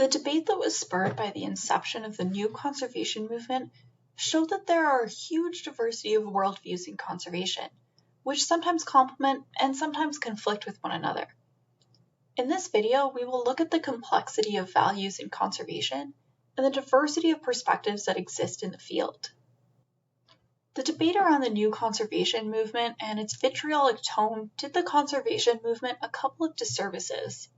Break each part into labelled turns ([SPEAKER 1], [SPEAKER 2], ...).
[SPEAKER 1] The debate that was spurred by the inception of the new conservation movement showed that there are a huge diversity of worldviews in conservation, which sometimes complement and sometimes conflict with one another. In this video, we will look at the complexity of values in conservation and the diversity of perspectives that exist in the field. The debate around the new conservation movement and its vitriolic tone did the conservation movement a couple of disservices.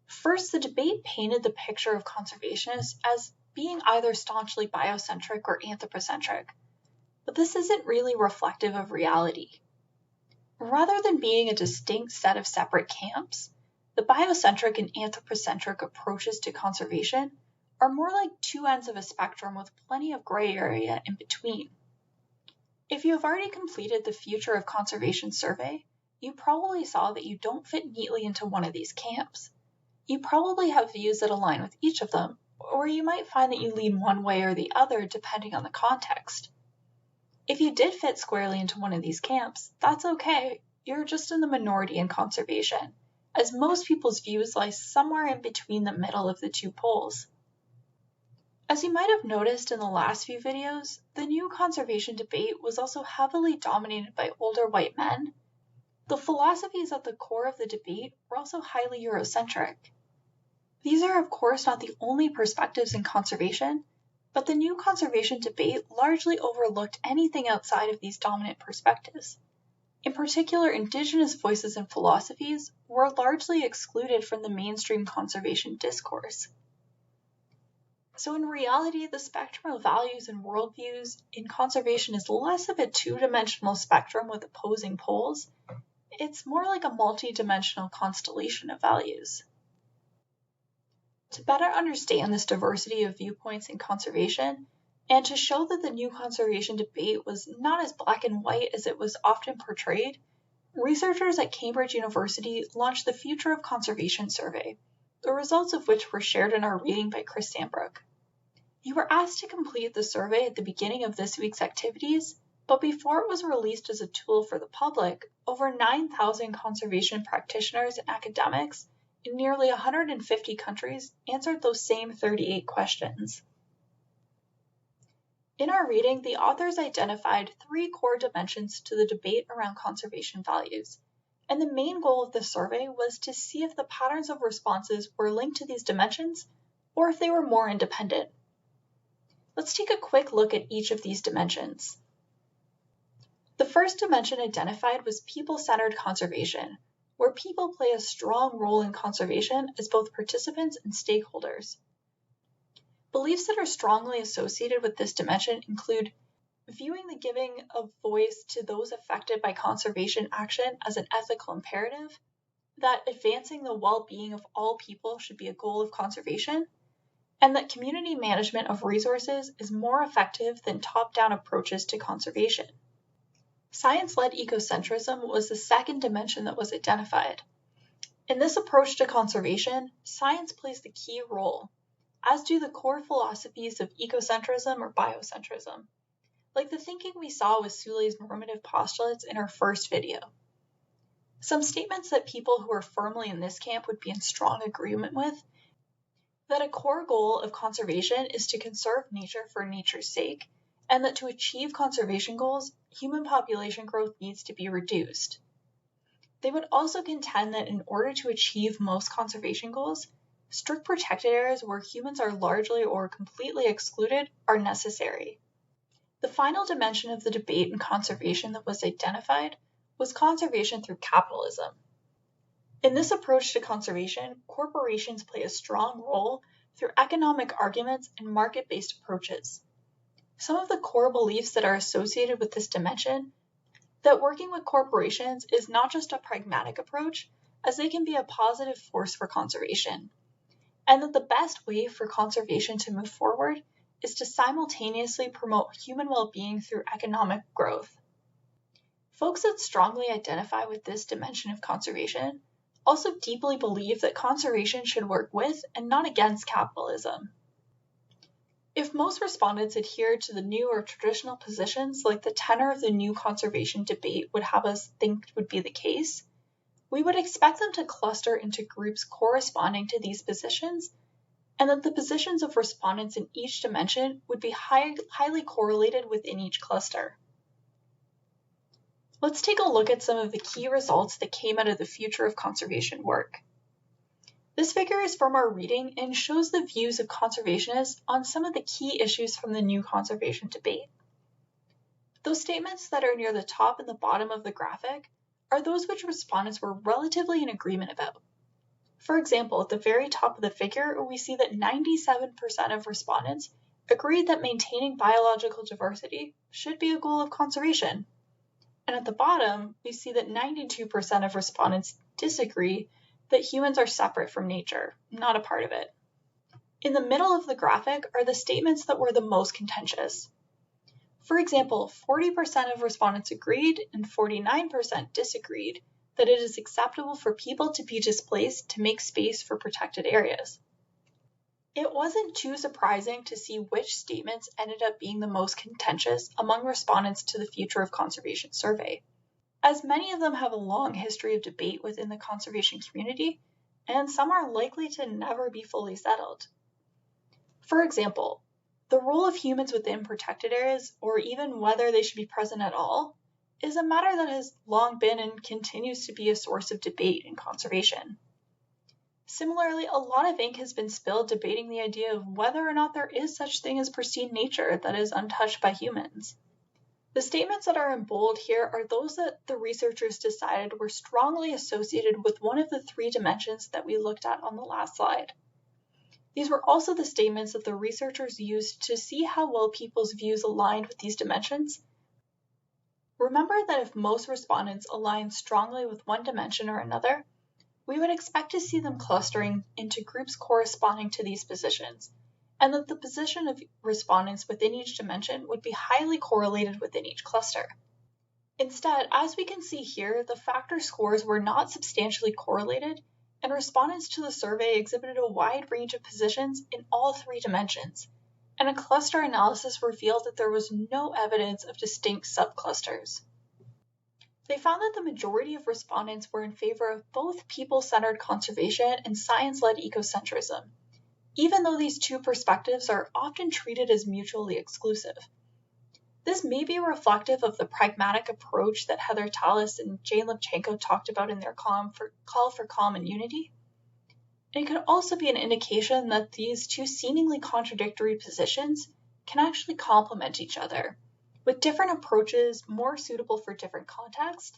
[SPEAKER 1] First, the debate painted the picture of conservationists as being either staunchly biocentric or anthropocentric, but this isn't really reflective of reality. Rather than being a distinct set of separate camps, the biocentric and anthropocentric approaches to conservation are more like two ends of a spectrum with plenty of gray area in between. If you have already completed the Future of Conservation survey, you probably saw that you don't fit neatly into one of these camps. You probably have views that align with each of them, or you might find that you lean one way or the other depending on the context. If you did fit squarely into one of these camps, that's okay. You're just in the minority in conservation, as most people's views lie somewhere in between the middle of the two poles. As you might have noticed in the last few videos, the new conservation debate was also heavily dominated by older white men. The philosophies at the core of the debate were also highly Eurocentric. These are of course not the only perspectives in conservation, but the new conservation debate largely overlooked anything outside of these dominant perspectives. In particular, indigenous voices and philosophies were largely excluded from the mainstream conservation discourse. So in reality, the spectrum of values and worldviews in conservation is less of a two-dimensional spectrum with opposing poles. It's more like a multi-dimensional constellation of values. To better understand this diversity of viewpoints in conservation, and to show that the new conservation debate was not as black and white as it was often portrayed, researchers at Cambridge University launched the Future of Conservation survey, the results of which were shared in our reading by Chris Sandbrook. You were asked to complete the survey at the beginning of this week's activities, but before it was released as a tool for the public, over 9,000 conservation practitioners and academics in nearly 150 countries answered those same 38 questions. In our reading, the authors identified three core dimensions to the debate around conservation values, and the main goal of the survey was to see if the patterns of responses were linked to these dimensions or if they were more independent. Let's take a quick look at each of these dimensions. The first dimension identified was people-centered conservation, where people play a strong role in conservation as both participants and stakeholders. Beliefs that are strongly associated with this dimension include viewing the giving of voice to those affected by conservation action as an ethical imperative, that advancing the well-being of all people should be a goal of conservation, and that community management of resources is more effective than top-down approaches to conservation. Science-led ecocentrism was the second dimension that was identified. In this approach to conservation, science plays the key role, as do the core philosophies of ecocentrism or biocentrism, like the thinking we saw with Soulé's normative postulates in our first video. Some statements that people who are firmly in this camp would be in strong agreement with: that a core goal of conservation is to conserve nature for nature's sake, and that to achieve conservation goals, human population growth needs to be reduced. They would also contend that in order to achieve most conservation goals, strict protected areas where humans are largely or completely excluded are necessary. The final dimension of the debate in conservation that was identified was conservation through capitalism. In this approach to conservation, corporations play a strong role through economic arguments and market-based approaches. Some of the core beliefs that are associated with this dimension, that working with corporations is not just a pragmatic approach, as they can be a positive force for conservation, and that the best way for conservation to move forward is to simultaneously promote human well-being through economic growth. Folks that strongly identify with this dimension of conservation also deeply believe that conservation should work with and not against capitalism. If most respondents adhered to the new or traditional positions like the tenor of the new conservation debate would have us think would be the case, we would expect them to cluster into groups corresponding to these positions and that the positions of respondents in each dimension would be highly correlated within each cluster. Let's take a look at some of the key results that came out of the future of conservation work. This figure is from our reading and shows the views of conservationists on some of the key issues from the new conservation debate. Those statements that are near the top and the bottom of the graphic are those which respondents were relatively in agreement about. For example, at the very top of the figure, we see that 97% of respondents agreed that maintaining biological diversity should be a goal of conservation. And at the bottom, we see that 92% of respondents disagree that humans are separate from nature, not a part of it. In the middle of the graphic are the statements that were the most contentious. For example, 40% of respondents agreed and 49% disagreed that it is acceptable for people to be displaced to make space for protected areas. It wasn't too surprising to see which statements ended up being the most contentious among respondents to the Future of Conservation survey, as many of them have a long history of debate within the conservation community, and some are likely to never be fully settled. For example, the role of humans within protected areas, or even whether they should be present at all, is a matter that has long been and continues to be a source of debate in conservation. Similarly, a lot of ink has been spilled debating the idea of whether or not there is such thing as pristine nature that is untouched by humans. The statements that are in bold here are those that the researchers decided were strongly associated with one of the three dimensions that we looked at on the last slide. These were also the statements that the researchers used to see how well people's views aligned with these dimensions. Remember that if most respondents align strongly with one dimension or another, we would expect to see them clustering into groups corresponding to these positions, and that the position of respondents within each dimension would be highly correlated within each cluster. Instead, as we can see here, the factor scores were not substantially correlated, and respondents to the survey exhibited a wide range of positions in all three dimensions, and a cluster analysis revealed that there was no evidence of distinct subclusters. They found that the majority of respondents were in favor of both people-centered conservation and science-led ecocentrism, even though these two perspectives are often treated as mutually exclusive. This may be reflective of the pragmatic approach that Heather Tallis and Jane Lubchenco talked about in their call for calm and unity. And it could also be an indication that these two seemingly contradictory positions can actually complement each other, with different approaches more suitable for different contexts.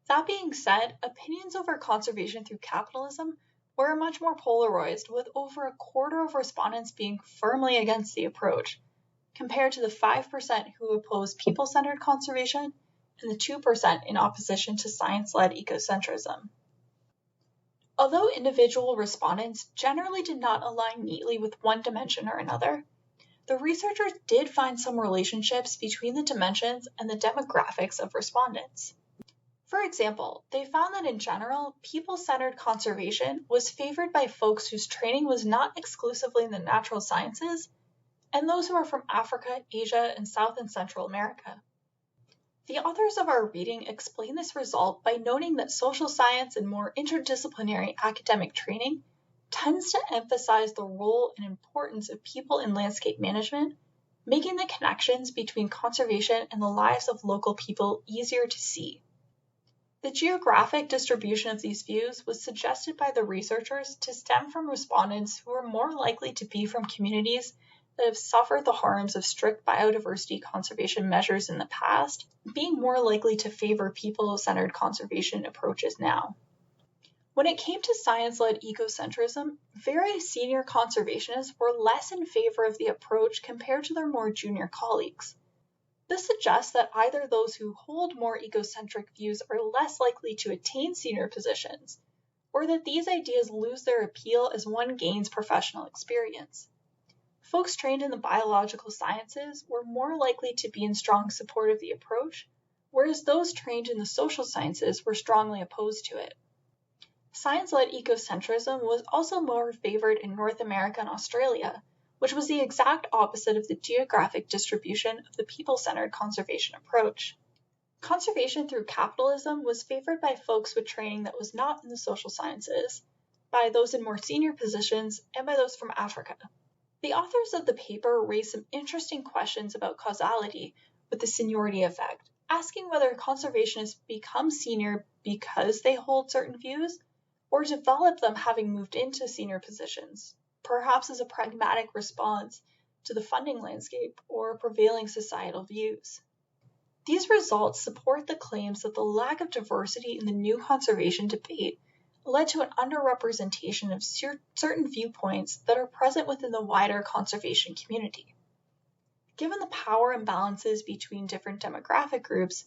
[SPEAKER 1] That being said, opinions over conservation through capitalism were much more polarized, with over a quarter of respondents being firmly against the approach, compared to the 5% who opposed people-centered conservation and the 2% in opposition to science-led ecocentrism. Although individual respondents generally did not align neatly with one dimension or another, the researchers did find some relationships between the dimensions and the demographics of respondents. For example, they found that in general, people-centered conservation was favored by folks whose training was not exclusively in the natural sciences, and those who are from Africa, Asia, and South and Central America. The authors of our reading explain this result by noting that social science and more interdisciplinary academic training tends to emphasize the role and importance of people in landscape management, making the connections between conservation and the lives of local people easier to see. The geographic distribution of these views was suggested by the researchers to stem from respondents who are more likely to be from communities that have suffered the harms of strict biodiversity conservation measures in the past, being more likely to favor people-centered conservation approaches now. When it came to science-led ecocentrism, very senior conservationists were less in favor of the approach compared to their more junior colleagues. This suggests that either those who hold more ecocentric views are less likely to attain senior positions, or that these ideas lose their appeal as one gains professional experience. Folks trained in the biological sciences were more likely to be in strong support of the approach, whereas those trained in the social sciences were strongly opposed to it. Science-led ecocentrism was also more favored in North America and Australia, which was the exact opposite of the geographic distribution of the people-centered conservation approach. Conservation through capitalism was favored by folks with training that was not in the social sciences, by those in more senior positions, and by those from Africa. The authors of the paper raised some interesting questions about causality with the seniority effect, asking whether conservationists become senior because they hold certain views, or develop them having moved into senior positions, perhaps as a pragmatic response to the funding landscape or prevailing societal views. These results support the claims that the lack of diversity in the new conservation debate led to an underrepresentation of certain viewpoints that are present within the wider conservation community. Given the power imbalances between different demographic groups,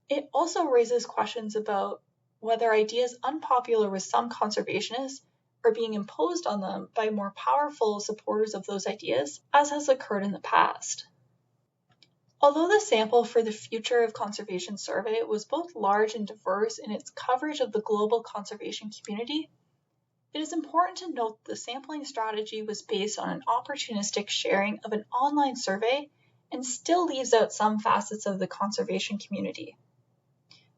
[SPEAKER 1] it also raises questions about whether ideas unpopular with some conservationists are being imposed on them by more powerful supporters of those ideas, as has occurred in the past. Although the sample for the Future of Conservation survey was both large and diverse in its coverage of the global conservation community, it is important to note that the sampling strategy was based on an opportunistic sharing of an online survey and still leaves out some facets of the conservation community.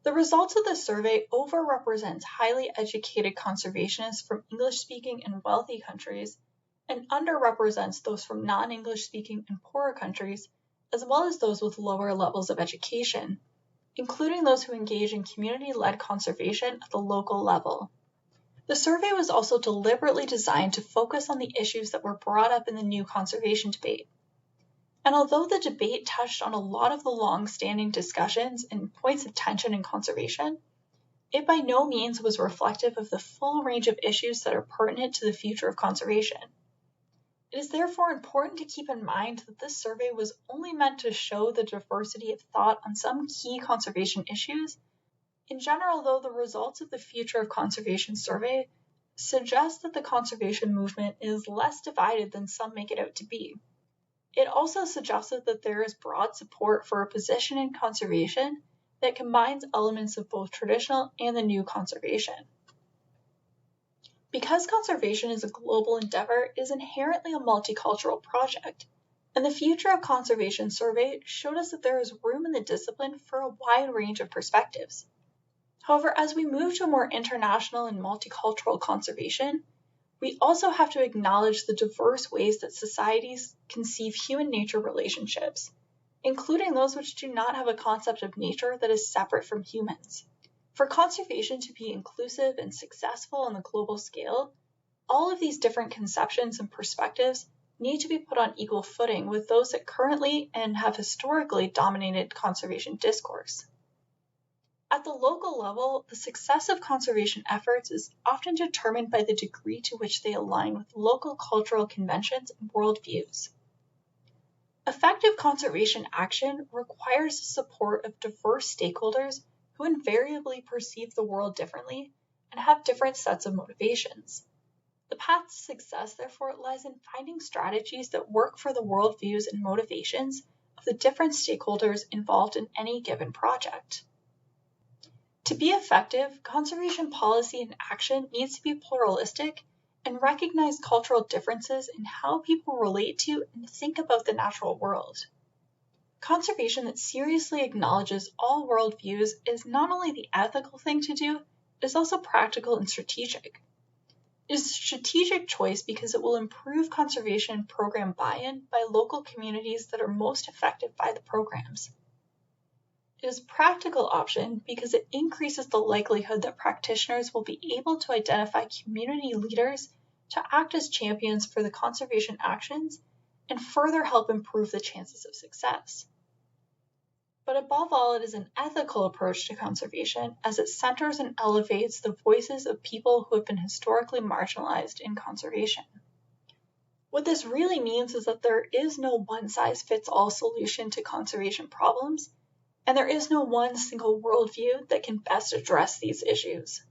[SPEAKER 1] The results of the survey overrepresents highly educated conservationists from English-speaking and wealthy countries, and underrepresents those from non-English speaking and poorer countries, as well as those with lower levels of education, including those who engage in community-led conservation at the local level. The survey was also deliberately designed to focus on the issues that were brought up in the new conservation debate. And although the debate touched on a lot of the long-standing discussions and points of tension in conservation, it by no means was reflective of the full range of issues that are pertinent to the future of conservation. It is therefore important to keep in mind that this survey was only meant to show the diversity of thought on some key conservation issues. In general, though, the results of the Future of Conservation survey suggest that the conservation movement is less divided than some make it out to be. It also suggested that there is broad support for a position in conservation that combines elements of both traditional and the new conservation. Because conservation is a global endeavor, it is inherently a multicultural project, and the Future of Conservation survey showed us that there is room in the discipline for a wide range of perspectives. However, as we move to a more international and multicultural conservation, we also have to acknowledge the diverse ways that societies conceive human-nature relationships, including those which do not have a concept of nature that is separate from humans. For conservation to be inclusive and successful on the global scale, all of these different conceptions and perspectives need to be put on equal footing with those that currently and have historically dominated conservation discourse. At the local level, the success of conservation efforts is often determined by the degree to which they align with local cultural conventions and worldviews. Effective conservation action requires the support of diverse stakeholders who invariably perceive the world differently and have different sets of motivations. The path to success, therefore, lies in finding strategies that work for the worldviews and motivations of the different stakeholders involved in any given project. To be effective, conservation policy and action needs to be pluralistic and recognize cultural differences in how people relate to and think about the natural world. Conservation that seriously acknowledges all worldviews is not only the ethical thing to do, it is also practical and strategic. It is a strategic choice because it will improve conservation program buy-in by local communities that are most affected by the programs. It is a practical option because it increases the likelihood that practitioners will be able to identify community leaders to act as champions for the conservation actions and further help improve the chances of success. But above all, it is an ethical approach to conservation as it centers and elevates the voices of people who have been historically marginalized in conservation. What this really means is that there is no one-size-fits-all solution to conservation problems, and there is no one single worldview that can best address these issues.